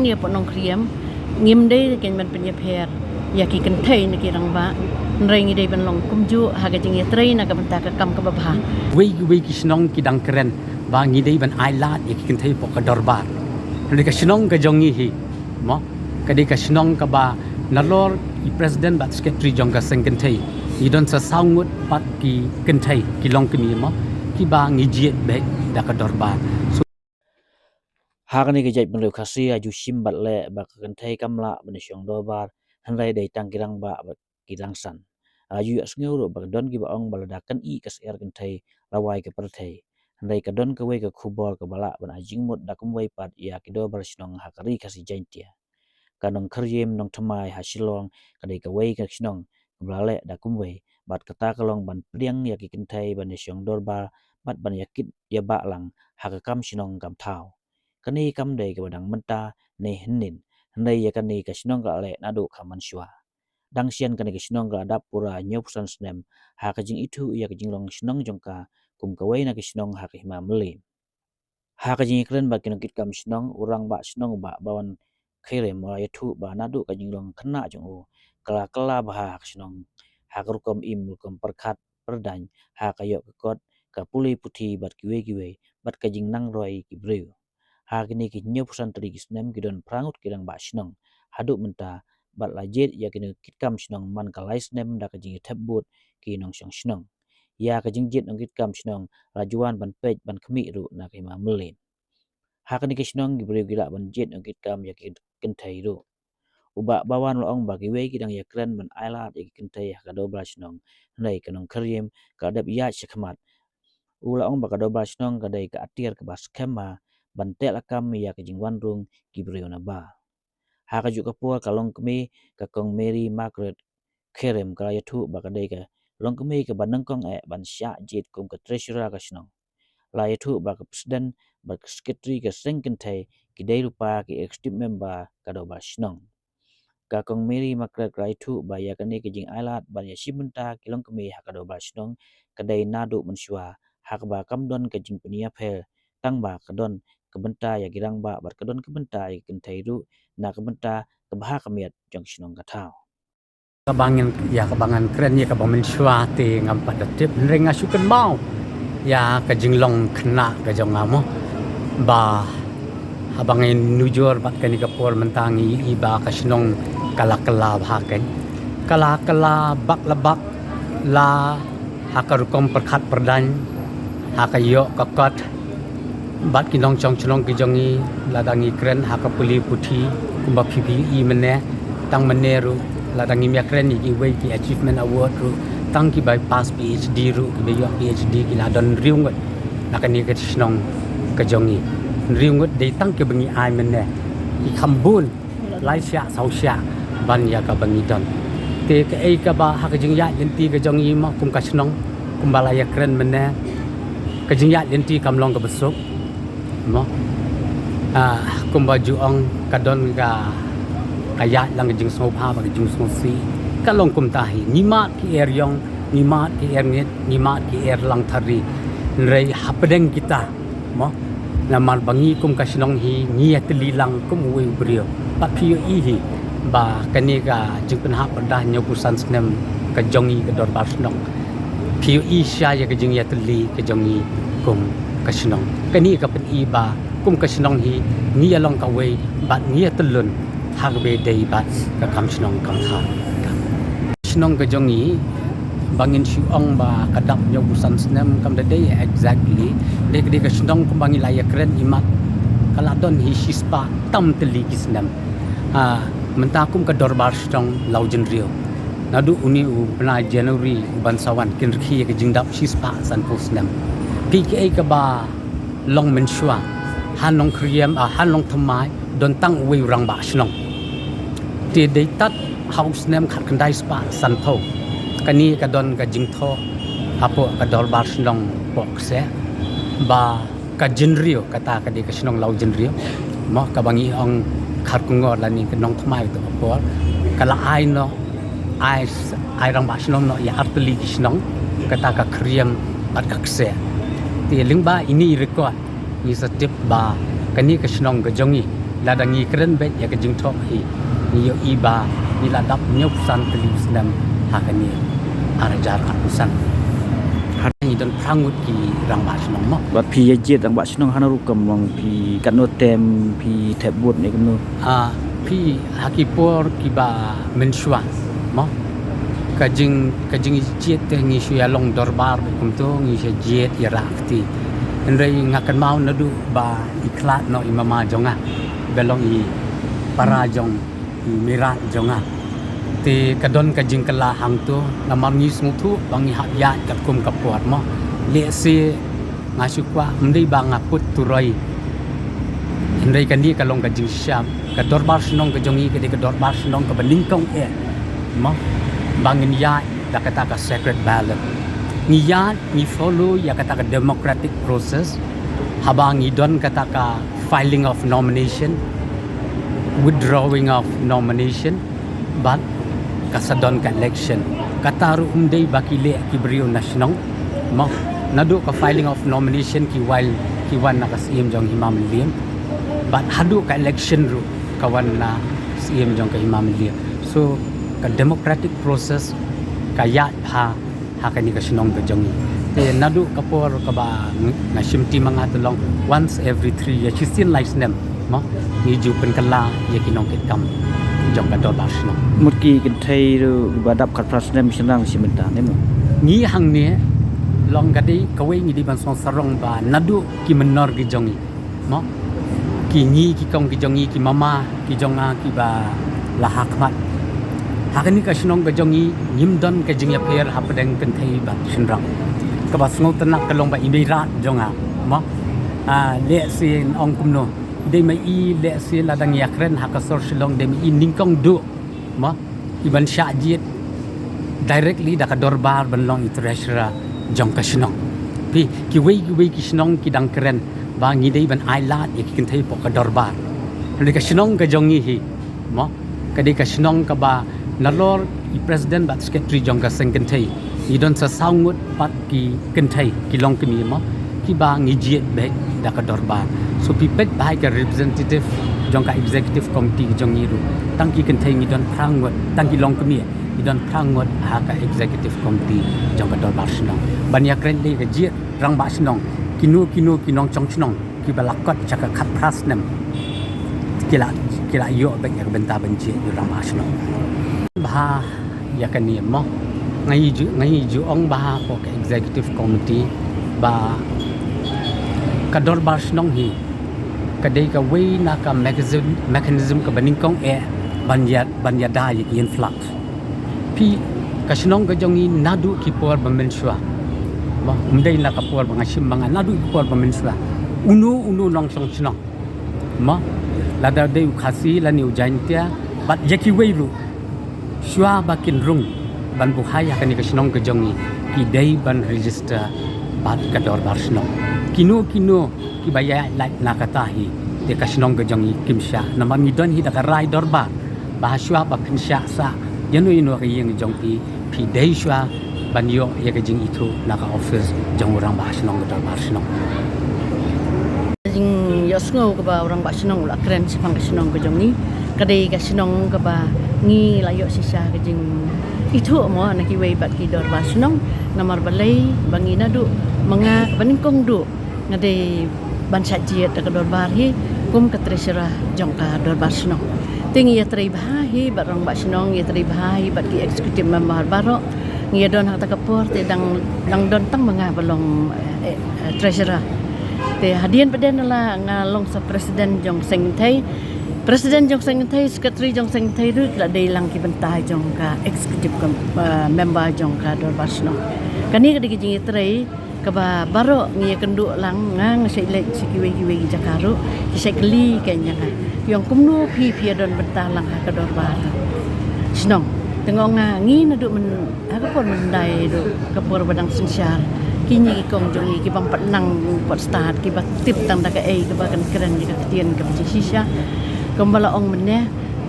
nong ni po nong kriem ngim dei ken man penya pher ya ki kan thai ni ki rang ba nrei ngi dei ban long kumju ha ga jing ye trei na ka ban ta ka kam ka ba bha Wei kisnong kidang keren ba ngi dei ban ai lat ik kin thei po ka dorbar ni ka snong ka jongi hi mo ka dei ka snong ka ba nalor i president bat secretary jong ka seng kin thei i don sa saungut pat ki kin thei ki long ki mi mo ki ba ngi jiet be da ka dorbar Hakani ke jait benreu khasi aju simbat le ba kan thai kamla ban syong dobar hanrai dei tang kirang ba kirang san aju asngeu ro ba don ki ba ong baladakan i kas er kan thai rawai ke perthai hanrai ka don ka wei ka khubor ka bala ban ajing mot da kum wei pat ya ki do bar snong hakari khasi jaintia kanong kharyem nong thamai hasilong ka dei ka wei ka snong blale da kum wei bat kata kalong ban priang ya ki kan thai ban syong dorbar bat ban yakit ya ba lang hakakam snong kam thau kani kam dei ke badang menta ne henin handai ya kani ka sinong ka le nadu khaman shwa dang sian kani ka sinong ka dap pura nyop san snem ha ka jing itu ya ka jing long sinong jongka kum ka wei na ka sinong ha ka hima mele ha ka jing kren ba kinong kit kam sinong urang ba sinong ba bawan khere ma ya thu ba nadu ka jing long khna jong o kala kala ba ha ka sinong ha ka rukom im rukom perkhat perdany ha ka yo ka kot ka puli puthi bat kiwe bat ka jing nang roi ki breu Hakini ki nyop san tri kisnem kidon prangut kidang ba sinong haduk menta bat lajet ya kini kitkam sinong man kalai snem da ka jing tebut ki nong syong sinong ya ka jing jet nong kitkam sinong rajuan ban pej ban khmi ru na ka ma melin Hakini ki sinong gi breu gila ban jet nong kitkam ya ki kentai ru uba bawan lo ong ba ki wei kidang ya kren ban ailat ya ki kentai ka do bla sinong nei kanong karyem ka dap ya shakmat ula ong ba ka do bla sinong ka dai ka atir ka bas kema bantek lakam ya ke jingwan rung gibreu na ba ha ka juk kapua kalong kemi ka kong Mary Margaret Kerem ka ya thu ba ka dei ka long kemi ka banang kong ban sya jit kum ka treasurer ka snong la ya thu ba ka president ba ka secretary ka sengken thai ki dei rupa ki executive member ka do ba snong ka kong Mary Margaret ka ya thu ba ya ka ne ke jing ailat ban ya shimenta ki long kemi ha ka do ba snong ka dei nadu mensua ha ka ba kam don ka jing punia phel tang ba ka don kebenta ya girang ba bar kedon kebenta ya kentai ru na kebenta kebha kamiat jong sinong kathau kabangan keren ya kabangan shwa te ngam padatip nreng asukan mau ya ka jinglong khna ka jong amo ba abangin nujor bat kani kapor mentangi iba ka sinong kala bhaken kala bak labak la hakarukom perkhat perdan hakayo kakot bat kinong chong chlong ki jongi ladangi kren hakapuli puthi kumba PPE mene tang meneru ladangi mia kren ni wei ki achievement award ru tang ki bypass PhD ru ki beyo PhD ki ladon riungot nakani ke chnong ka jongi riungot dei tang ke bengi ai mene ki khambun lai sya sau sya ban ya ka bengi don te ke ai ka ba ha ka jing ya yenti ka jongi ma kum ka chnong kumba la ya kren mene ka jing ya yenti kam long ka besok mo kumba juong kadon ga kaya lang jing so pha ba jing so si kalong kum tahi nima ki eryong nima ki erngit nima ki erlang thari rei hapdeng kita mo namal bangi kum kasinong hi niat lilang kum ui brio pa pio i hi ba kani ga jing pen ha pada nyokusan snem ka jongi ka dor bar snong pio i sha ya ka jing ya tli ka jongi kum kasinong kani ka pen i ba kum kasinong hi ni along ka wei bat ni atlun hak be dei bat ka kam sinong kam tha sinong ka jongi bangin si ong ba kadap nyo busan snem kam de dei exactly de ka sinong kum bangi laya kren imat kala don hi sispa tam teli kisnem mentakum ka dorbar stong laujen rio nadu uni u bna January ban sawan kin rkhi ka jingdap sispa san posnem PKA ka ba long menshua hanong kriem hanong thamai don tang wei rang ba snong ti dei tat house nem khat kandai spa san tho kani ka don ka jingtho apo ka dor bar snong pok se ba ka jinrio kata ka di ka snong lau jinrio mo ka bangi ong khat ku ngor la ni ka nong thamai to pol kala ai no ai rang ba snong no ya artli snong kata ka kriem bat ka se ti ling ba ini record ni sa tip ba kani ka snong ka jongi ladangi keren bet ya kejing tok hi ni yo iba ni ladap nyop san telus dan hakani arajar arusan hari don prangut ki rang ba snong mo บัดพี่ยะเจ็ดอังบะชนองฮานารุกำมองพี่กันโนเต็มพี่แทบบดนี่กำโน pi hakipor ki ba mensua mo kajing jet te ngi shu ya long dorbar kum to ngi she jet irakti endrai ngakan mau nadu ba iklat no imama jonga belong i para jong i mira jonga te kadon kajing kala hang to namar ngi smutu bangi hak ya kat kum kapot mo le se ngasukwa mdei ba ngaput turoi endrai kan dia kalong kajing syam ka dorbar senong ke jongi ke de dorbar senong ke beningkong mo bangin ya da kata ka sacred ballot ni ya ni follow ya kata ka democratic process habang idon kata ka filing of nomination withdrawing of nomination but kasadon ka election kataru umdei bakile ki brio national mo nadu ka filing of nomination ki wan nakasim jong himam liam but hadu ka election ru kawan na CM jong ka himam liam so ka democratic process kaya ha kani ka sinong ka jongi te nadu kapor ka ba na shimti mga tulong once every 3 years chisin lies nem mo ni ju pen kala ye kinong kit kam jong ka dor bas no มุดกีกันไทยหรือบัดดับขัดพลัสเนมชินังชิมันตาเนี่ยมั้ง ni hang ne long gadi kawe ngi di ban song sarong ba nadu ki menor ki jongi mo ki ni ki kong ki jongi ki mama ki jonga ki ba la hakmat hakani ka sinong ka jongi nimdon ka jingya pher hapadeng kan thai ba sinrang ka ba sngo tanak ka long ba imira jonga mo le sin ong kumno de mai i le sin la dang yakren hakasor silong de i ningkong du mo iban sha jiet directly da ka dorbar ban long treasurer jong ka sinong pi ki wei ki sinong ki dang kren ba ngi dei ban ai lat ye ki kan thai po ka dorbar le ka sinong ka jongi hi mo ka de ka sinong ka ba nalor i president bat secretary jong ka seng kan thai i don sa saungut pat ki kan thai ki long ki mi mo ki ba ngi jiet be da ka dorbar so pi pet bai ka representative jong ka executive committee jong ni ru tang ki kan thai ngi don prangut tang ki long ki mi i don prangut ha ka executive committee jong ka dorbar sinong ban ya kren le ka jiet rang ba sinong kinu kinong chong chnong ki ba lakot chaka khat pras nem kila yo be ya benta benci yu rang ba sinong ba ya kan ni mo ngai ju ong ba ko ka executive committee ba ka dorbar sinong hi ka dei ka wei na ka mechanism ka baning kong ban ya da yi influx pi ka sinong ka jongi nadu ki por ba mensua ba umdei la ka por ba ngasim mga nadu ki por ba mensua unu nong song sinong ma la da dei khasi la ni ujaintia bat yaki wei lu shua bakin rung ban buhaya kan ka sinong ka jongi ki dei ban register bat ka dorbar sinong kino ki baya like nakatahi te ka sinong ka jongi kimsha naman ni don hi da ka rai dorbar ba shua ba kinsha sa yanu ino ka yeng jong pi dei shua ban yo ya ka jing itu naka office jong orang ba sinong ka dorbar sinong jing yosngo ka ba orang ba sinong la kren sipang ka sinong ka jongi kadai ka sinong ka ba ngi la yo sisa ka jing itu mo na ki wei bat ki dor ba sinong namar balai bangi na du mga baningkong du ngade ban sajiet ka dor bar hi kum ka treasurer jong ka dor ba sinong tingi ya trai bah hi barang ba sinong ya trai bah hi bat ki executive member baro ngi don hak ta kapor te dang don tang mga balong treasurer te hadian paden la ngalong sa president jong seng thai Presiden jong seng thai secretary jong seng thai ru la dei lang ki bentai jong ka executive member jong ka dor basno kani ka digi jing trai ka ba baro ngi kendu lang ngang sei le sikiwe jakaru ki sekli kanya ka yong kumnu pi don bentar lang ka dor bar snong tengok ngi na du men ha pon mendai du ka por badang singsyar kini kong jongi ki bang patnang pot start ki ba tip tang da ka ka ba kan keren ka tien ka sisha kembala ong meneh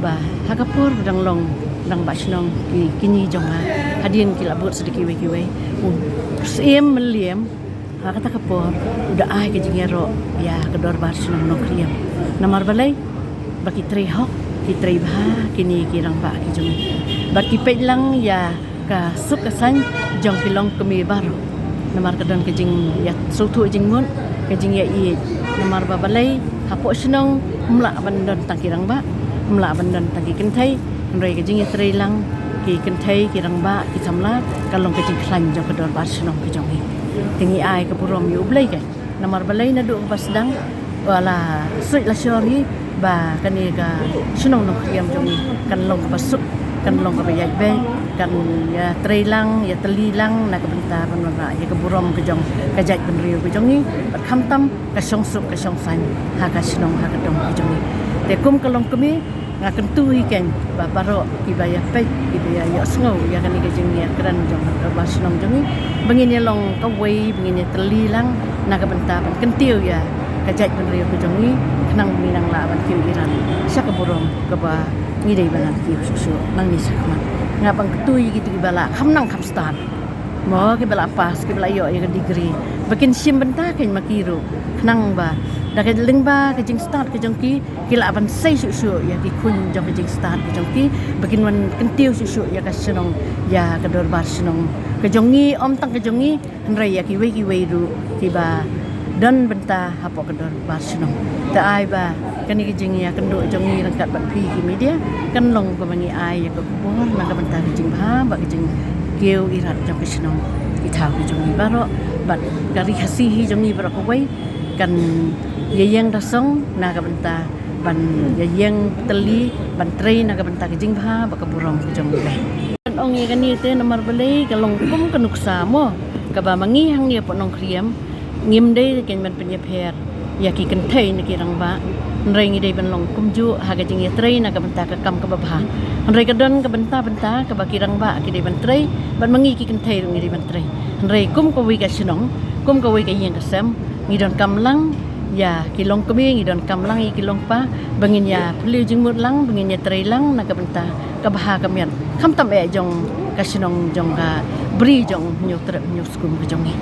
ba hakapur dang long dang basnong ki kini jonga hadien ki labut sedikit we sim meliem kata kapur udah ai ke jingero ya kedor basnong no kriam namar balai bagi tri hok ki tri bha kini kirang ba ki jong bagi pelang ya ka suk ka san jong kilong kemi baru namar kadon ke jing ya sutu jing mun ke jing ya i namar ba balai hapo senong mla bandon tangkirang ba mla bandon tangki kentai rei ke jing ya tri lang ki kentai kirang ba ki samla kalong ke jing klan jong kadon ba senong ke jong ni tingi ai ke purom yu blai ke namar balai na du pas sedang wala sui la syori ba kani ka senong nong kriam jong ni kan long ka pasuk kan long ka bayai be kan ya trilang ya telilang na kebentar mana ya keburom ke jong kajat benriu ke jong ni kham tam ka song sup ka song san ha ka senong ha ka dong ke jong ni te kum kalong kemi ngakan tu ikan ba baro ki baya pe ki baya ya sngo ya kan ke jong ni kran jong ka ba senong jong ni bengin ya long ka wei bengin ya telilang na kebentar ban kentiu ya kajat benriu ke jong ni kenang minang la ban kiu iran syak keburom ke ba ni dei balan kiu susu nang ni sakman ngapang ketui gitu ibala kham nang kham start mo ke bala pas ke bala yo ya degree bakin sim benta ken makiru nang ba da ke ling ba ke jing start ke jongki kila ban sei susu ya ki kun jong ke jing start ke jongki bakin man kentiu susu ya ka senong ya ka dor bar senong ke jongi om tang ke jongi henrai ya ki wei ru ki ba dan benta hapo ke dor bar senong ta ai ba kani ke jing ya kendo jongi rangkat bat pi ki media kan long ko mangi ai ya ko bor na ka benta ke jing ha ba ke jing keu irat jong ke senong ki thau ke jongi baro bat kari hasi hi jongi baro ko wei kan yeyang dasong na ka benta ban yeyang teli ban trei na ka benta ke jing ha ba ka burom ke jong le kan ong ye kan ni te nomor belai kalong kum kanuksa mo ka ba mangi hang ni po nong kriam ngim dei ken ban penya pher ya ki kan thei na ki rang ba nrei ngi dei ban long kum ju ha ka jing ye trei na ka benta ka kam ka ba bha nrei ka don ka benta ka ba ki rang ba ki dei ban trei ban mangi ki kan thei ngi dei ban trei nrei kum ko wi ka sinong kum ko wi ka yeng ka sem ngi don kam lang ya kilong kemi ngi don kam lang i kilong pa bangin ya peliu jing mut lang bangin ya trei lang na ka benta ka baha ka mian kham tam e jong ka sinong jong ka bri jong nyu tre nyu skum ka jong ni